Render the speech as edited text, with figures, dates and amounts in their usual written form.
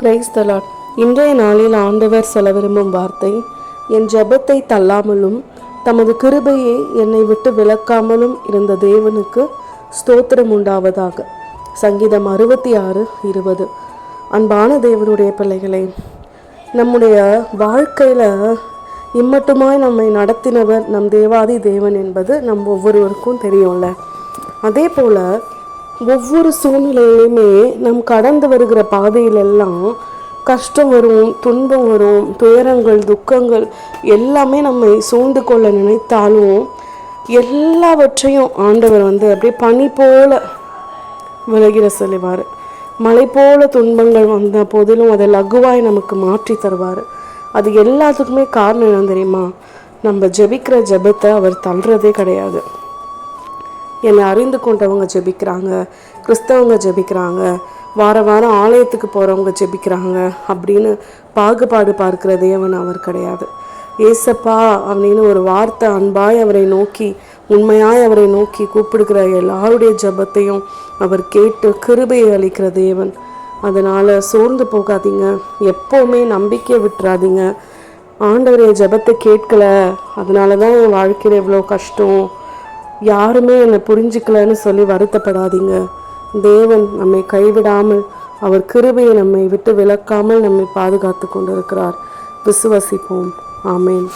Praise the Lord. இன்றைய நாளில் ஆண்டவர் சொல்ல விரும்பும் வார்த்தை, என் ஜெபத்தை தள்ளாமலும் தமது கிருபையை என்னை விட்டு விலக்காமலும் இருந்த தேவனுக்கு ஸ்தோத்திரம் உண்டாவதாக. சங்கீதம் 66:20. அன்பான தேவனுடைய பிள்ளைகளை, நம்முடைய வாழ்க்கையில் இம்மட்டுமாய் நம்மை நடத்தினவர் நம் தேவாதி தேவன் என்பது நம் ஒவ்வொருவருக்கும் தெரியும்ல. அதே போல் ஒவ்வொரு சூழ்நிலையிலுமே நம் கடந்து வருகிற பாதையிலெல்லாம் கஷ்டம் வரும், துன்பம் வரும், துயரங்கள், துக்கங்கள் எல்லாமே நம்மை சூழ்ந்து கொள்ள நினைத்தாலும் எல்லாவற்றையும் ஆண்டவர் அப்படியே பனி போல விலகிட சொல்லுவார். மழை போல துன்பங்கள் வந்த போதிலும் அதை லகுவாய் நமக்கு மாற்றி தருவார். அது எல்லாத்துக்குமே காரணம் என்ன தெரியுமா? நம்ம ஜெபிக்கிற ஜெபத்தை அவர் தள்ளுறதே கிடையாது. என்னை அறிந்து கொண்டவங்க ஜெபிக்கிறாங்க, கிறிஸ்தவங்க ஜெபிக்கிறாங்க, வார வாரம் ஆலயத்துக்கு போகிறவங்க ஜெபிக்கிறாங்க அப்படின்னு பாகுபாடு பார்க்கிற தேவன் அவர் கிடையாது. ஏசப்பா அப்படின்னு ஒரு வார்த்தை அன்பாய் அவரை நோக்கி, உண்மையாய் அவரை நோக்கி கூப்பிடுகிற எல்லாருடைய ஜெபத்தையும் அவர் கேட்டு கிருபையை அளிக்கிற தேவன். அதனால் சோர்ந்து போகாதீங்க, எப்போவுமே நம்பிக்கையை விட்டுறாதீங்க. ஆண்டவர் என் ஜெபத்தை கேட்கல, அதனால தான் என் வாழ்க்கையில் இவ்வளோ கஷ்டம், யாருமே என்னை புரிஞ்சிக்கலன்னு சொல்லி வருத்தப்படாதீங்க. தேவன் நம்மை கைவிடாமல், அவர் கிருபையை நம்மை விட்டு விலக்காமல் நம்மை பாதுகாத்து கொண்டிருக்கிறார். விசுவசிப்போம். ஆமேன்.